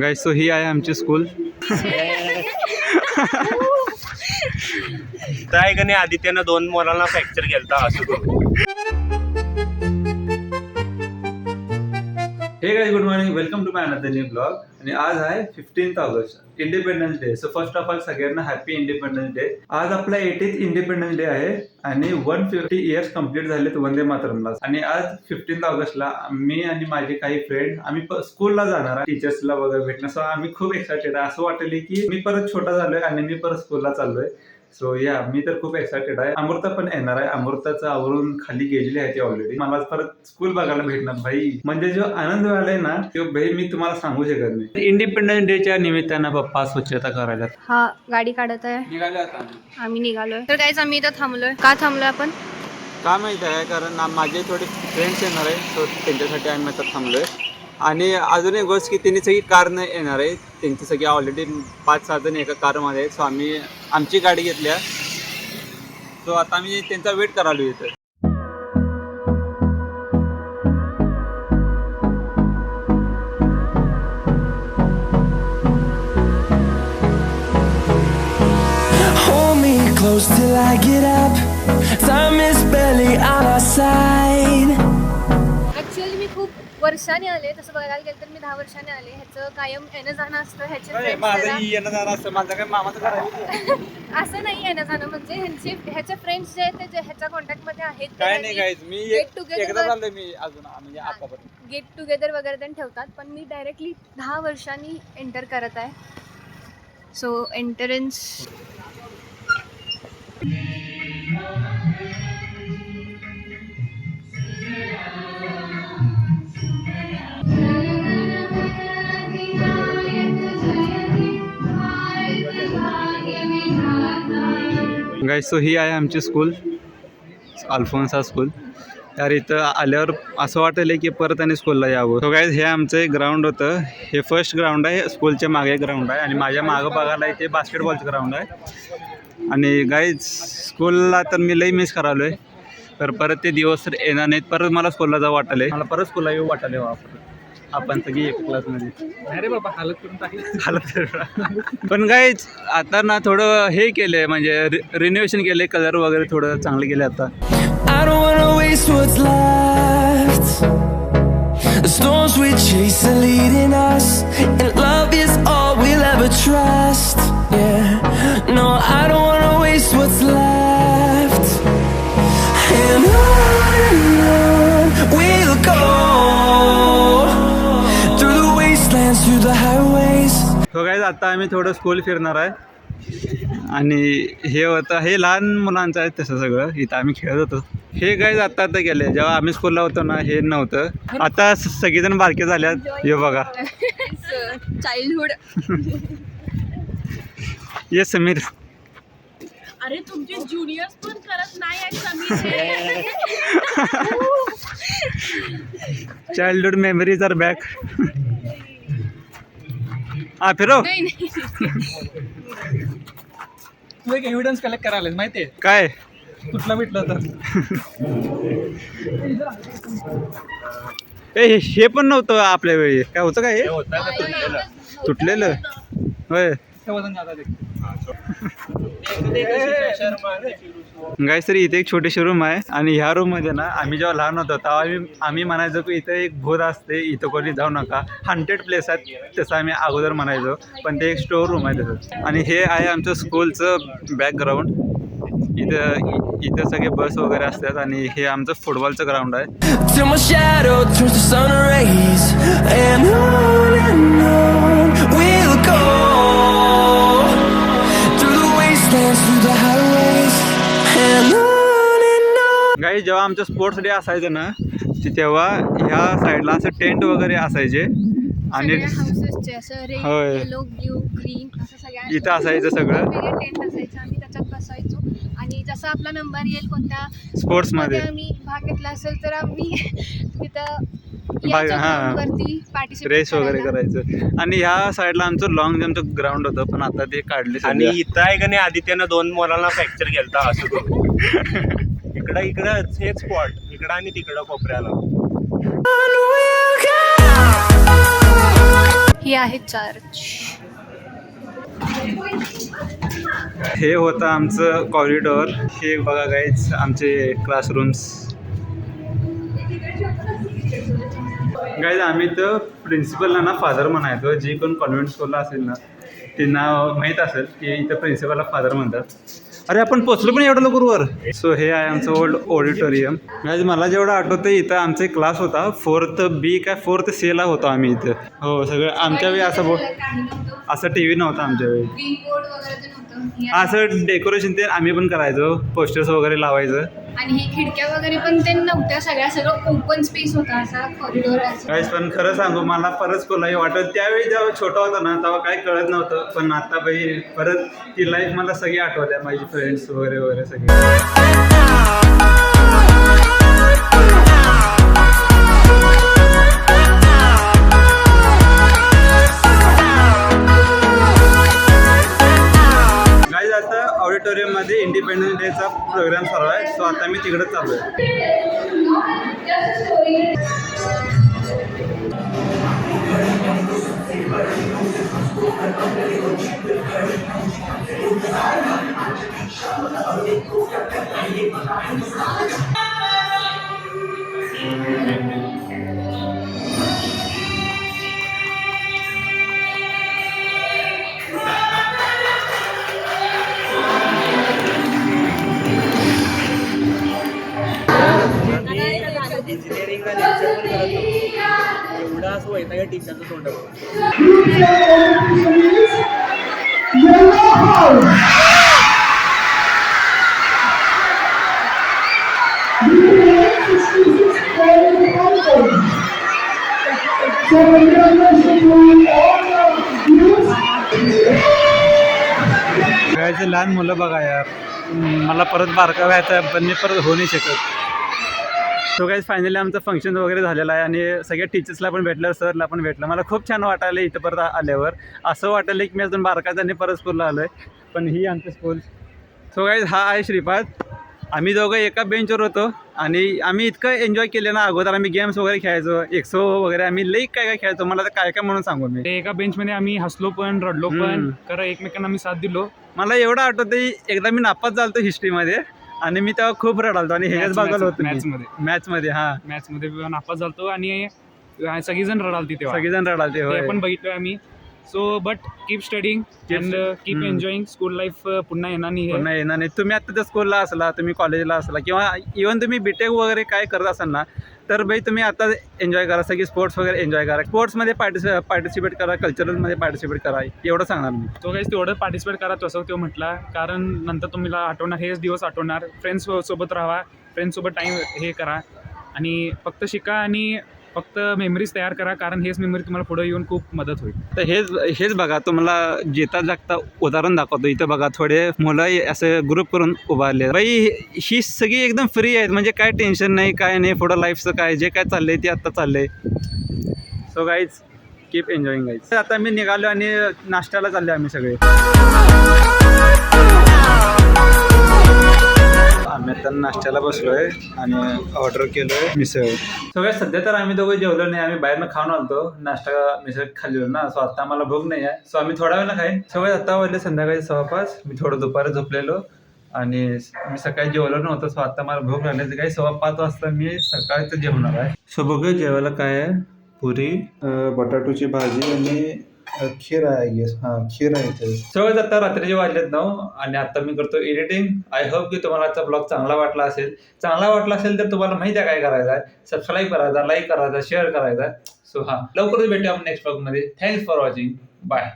Guys so ही आहे आमची school. काय का नाही आदित्यनं 2 मुलांना फ्रॅक्चर केलता असं करू. Hey guys good morning, welcome to my another new blog. आणि आज आहे 15th August, independence day. So first of all सगळ्यांना हॅपी इंडिपेंडन्स डे. आज आपला 80th इंडिपेंडन्स डे आहे आणि 150 इयर्स कंप्लीट झालेत वंदे मातरमला. आणि आज 15th ऑगस्टला मी आणि माझे काही फ्रेंड आम्ही स्कूलला जाणार आहे, टीचर्सला वगैरे भेटणं. सो आम्ही खूप एक्सायटेड आहे. असं वाटलं की मी परत छोटा झालोय आणि मी परत स्कूलला चाललोय. सो या मी तर खूप एक्सायटेड आहे. अमृता पण येणार आहे. अमृताचं आवरून खाली गेलेली आहे ती ऑलरेडी. मला परत स्कूल बघायला भेटणार भाई. म्हणजे जो आनंद झालाय ना तो भाई मी तुम्हाला सांगू शकत नाही. इंडिपेंडन्स डेच्या निमित्तानं पप्पा स्वच्छता करायला हा गाडी काढत आहे. निघाले आता आम्ही निघालोय. तर काहीच आम्ही इथं थांबलोय. का थांबलोय आपण? का माहित आहे, कारण माझे थोडे फ्रेंड्स येणार आहे. सो त्यांच्यासाठी आम्ही आता थांबलोय. आणि अजून एक गोष्ट की त्यांनी सगळी कार नाही येणार आहे. त्यांची सगळी ऑलरेडी 5-6 जण एका कारमध्ये आहेत. सो आम्ही आमची गाडी घेतल्या. सो आता आम्ही त्यांचा वेट करायला इथं. Hold me close till I get up. Time is barely on our side. Actually मी खूप वर्षाने आले. तसं बघायला गेलं तर मी 10 वर्षाने आले. ह्याचं कायम येणं जाणं असतं. ह्याचे येणं जाणं असतं. माझं काय मामाचं घर आहे. असं नाही येणं जाणं, म्हणजे ह्याचे फ्रेंड्स जे आहेत ते ह्याच्या कॉन्टॅक्ट मध्ये आहेत. काय नाही गाईज, मी गेट एकदा टुगेदर चाललोय मी अजून, म्हणजे आतापर्यंत गेट टुगेदर वगैरे त्यांनी ठेवतात. पण मी डायरेक्टली 10 वर्षांनी एंटर करत आहे. सो एंट्रन्स गाईज सो ही आहे आमची स्कूल, अल्फोन्सा स्कूल. यार इथं आल्यावर असं वाटलं की परत आणि स्कूलला यावं. सो गाईज हे आमचं एक ग्राउंड होतं. हे फर्स्ट ग्राउंड आहे. स्कूलच्या मागे ग्राउंड आहे आणि माझ्या मागं बघायला इथे बास्केटबॉलचं ग्राउंड आहे. आणि गाईज स्कूलला तर मी लई मिस करालोय. तर परत ते दिवस तर येणार नाहीत. परत मला स्कूलला जावं वाटले. मला परत स्कूलला येऊ वाटले. आपण सगळी एक क्लासमध्ये. अरे बाबा हालत करून टाकली हालत. पण गाईज आता ना थोडं हे केलंय, म्हणजे रिनोव्हेशन केलंय, कलर वगैरे थोडं चांगलं केलं आता. I don't wanna waste what's left. The storms we chase are leading us, and love is all we'll ever trust. Yeah, no, I don't wanna waste what's left. And on we'll go, through the wastelands, through the highways. So guys आता आम्ही थोडं school फिरणार आहे. आणि हे होतं, हे लहान मुलांचं आहे तसं सगळं. इथं आम्ही खेळत होतो. हे गाईज आता गेले. जेव्हा आम्ही स्कूलला होतो ना हे नव्हतं. आता सगळेजण बारके झाल्यात. हे बघा चाइल्डहुड. ये समीर. अरे तुमचे ज्युनियर्स पण करत नाही आहेत Sameer. Childhood memories are back. हा फिरो. तू एक एव्हिडन्स कलेक्ट करायला माहितीये काय कुठला भेटलं तर हे पण नव्हतं आपल्या वेळी. काय होतं काय हे तुटलेलं होय. गाईस तरी इथे एक छोटीशी रूम आहे. आणि ह्या रूम मध्ये ना आम्ही जेव्हा लहान होतो तेव्हा आम्ही म्हणायचो की इथे एक भूत असते, इथं कोणी जाऊ नका, हॉन्टेड प्लेस आहे तसं आम्ही अगोदर म्हणायचो. पण ते एक स्टोर रूम आहे तसं. आणि हे आहे आमचं स्कूलचं बॅकग्राऊंड. इथं सगळे बस वगैरे असतात. आणि हे आमचं फुटबॉलचं ग्राउंड आहे. Till my shadow turns to sun rays, and on we'll go, through the wastelands, through the highways, and on. गाईस जेव्हा आमचं स्पोर्ट्स डे असायचं ना तेव्हा ह्या साईडला असं टेंट वगैरे असायचे. आणि हाऊसेसचे असं रेड, होय. येलो, ब्ल्यू, ग्रीन असं सगळ्या इथं असायचं सगळं. टेंट असायचं. आम्ही त्याच्यात बसायचो आणि जसा आपला नंबर येईल कोणत्या स्पोर्ट्स मध्ये आम्ही भाग घेतला असेल तर आम्ही तिथं रेस वगैरे करायचं. आणि ह्या साईडला आमचं लॉंग जम्पचं ग्राउंड होतं. पण आता ते काढले. आणि इथं आहे का नाही आदित्यनं 2 मुलांना फ्रॅक्चर केलता असं करू. इकडं हेच स्पॉट, इकडं आणि तिकडं कोपऱ्याला. ही आहे चर्च. हे होतं आमचं कॉरिडॉर. हे बघा गाईज आमचे क्लासरूम्स. गाईज आम्ही तर प्रिन्सिपलला ना फादर म्हणायचो. जी कोण कॉन्व्हेंट स्कूलला असेल ना त्यांना माहीत असेल की इथं प्रिन्सिपलला फादर म्हणतात. अरे आपण पोचलो पण एवढं लवकर वर. सो हे आहे आमचं ओल्ड ऑडिटोरियम. गाईज मला जेवढं आठवतं इथं आमचा एक क्लास होता 4th B काय 4th C ला होतो आम्ही इथं. हो सगळं आमच्या वेळी असं टी व्ही नव्हता आमच्या वेळी. असं डेकोरेशन ते आम्ही पण करायचो. पोस्टर्स वगैरे लावायचं. आणि ही खिडक्या वगैरे पण ते नव्हत्या. सगळं ओपन स्पेस होता असा कॉरिडॉर. गाईज पण खरं सांगू मला परत स्कूललाही वाटत. त्यावेळी जेव्हा छोटा होता ना तेव्हा काही कळत नव्हतं. पण आता बाई परत ती लाईफ मला सगळी आठवल्या. माझी फ्रेंड्स वगैरे वगैरे सगळे. ऑडिटोरियममध्ये इंडिपेंडन्स डेचा प्रोग्राम चालू आहे. सो आता मी तिकडे चालू आहे. इंजिनिअरिंगला लेक्चर पण करत नव्हतो. एवढा असं वैताग टीचरचं तोंड. लहान मुलं बघा यार. मला परत बारका व्हायचं पण मी परत होऊ नाही शकत. सो गाईज फायनली आमचं फंक्शन वगैरे झालेलं आहे आणि सगळ्या टीचर्सला पण भेटलं, सरला पण भेटलं. मला खूप छान वाटायलं इथं परत आल्यावर. असं वाटायलं की मी अजून बारकाजाने परत स्कूलला आलो आहे. पण ही आमचं स्कूल. सो गाईज हा आहे श्रीपाद. आम्ही दोघं एका बेंचवर होतो आणि आम्ही इतकं एन्जॉय केलं ना. अगोदर आम्ही गेम्स वगैरे खेळायचो. एक्सो वगैरे आम्ही लई काय काय खेळायचो. मला तर काय काय म्हणून सांगू मी. एका बेंचमध्ये आम्ही हसलो पण रडलो पण खरं एकमेकांना आम्ही साथ दिलो. मला एवढं आठवतं एकदा मी नापास झालतो हिस्ट्रीमध्ये आणि मी तेव्हा खूप रडालतो आणि हेच बघायला होतं मॅथ्समध्ये. मॅथ्समध्ये नापास झालतो आणि सगळीजण रडालती तेव्हा. सगळेजण रडालते. ते पण बघितलं आम्ही. So but keep studying and keep enjoying. School life पुन्हा येणार नाही. तुम्ही आता जर स्कूलला असला, तुम्ही कॉलेजला असला किंवा इव्हन तुम्ही बीटेक वगैरे काय करत असाल ना तर बाई तुम्ही आता एन्जॉय करा. सगळी स्पोर्ट्स वगैरे एन्जॉय करा. स्पोर्ट्समध्ये पार्टिसिपेट करा. कल्चरलमध्ये पार्टिसिपेट करा. एवढं सांगणार मी. तो काही तेवढं पार्टिसिपेट करा तसं तो म्हटला. कारण नंतर तुम्हाला आठवणार, हेच दिवस आठवणार. फ्रेंड्स सोबत राहा. फ्रेंड्ससोबत टाईम हे करा आणि फक्त शिका आणि फक्त मेमरीज तयार करा. कारण हेच मेमरी तुम्हाला पुढे येऊन खूप मदत होईल. तर हेच बघा तुम्हाला जेता जागता उदाहरण दाखवतो. इथं बघा थोडे मुलं असं ग्रुप करून उभारले. बाई ही सगळी एकदम फ्री आहेत. म्हणजे काय टेन्शन नाही काय नाही. पुढं लाईफचं काय जे काय चाललंय ते आता चाललंय. So guys keep enjoying guys. आता मी निघालो आणि नाश्त्याला चालले आम्ही सगळे. आम्ही आता नाश्त्याला बसलोय आणि ऑर्डर केलोय मिसळ. सगळ्यात सध्या तर आम्ही दोघं जेवलो नाही. आम्ही बाहेरनं खाऊन आलतो. नाश्ता मिसळ खाल्लेलो ना. सो आता मला भूक नाही आहे. सो आम्ही थोड्या वेळानं खाईन. सगळ्यात आता वाजले संध्याकाळी 5:15. मी थोडं दुपारी झोपलेलो आणि मी सकाळी जेवलो नव्हतं. सो आता मला भूक लागली. काही 5:15 वाजता मी सकाळचं जेवणार आहे. सो बघूया जेवायला काय आहे. पुरी, बटाटोची भाजी आणि खीर आहे. गेस खीर आहे ते. सगळं आता रात्रीचे वाजलेत 9 आणि आता मी करतो एडिटिंग. आय होप की तुम्हाला आजचा ब्लॉग चांगला वाटला असेल तर तुम्हाला माहिती आहे काय करायचं आहे. सबस्क्राईब करायचा, लाईक करायचा, शेअर करायचा. सो लवकरच भेटूया आपण नेक्स्ट ब्लॉगमध्ये. Thanks for watching. बाय.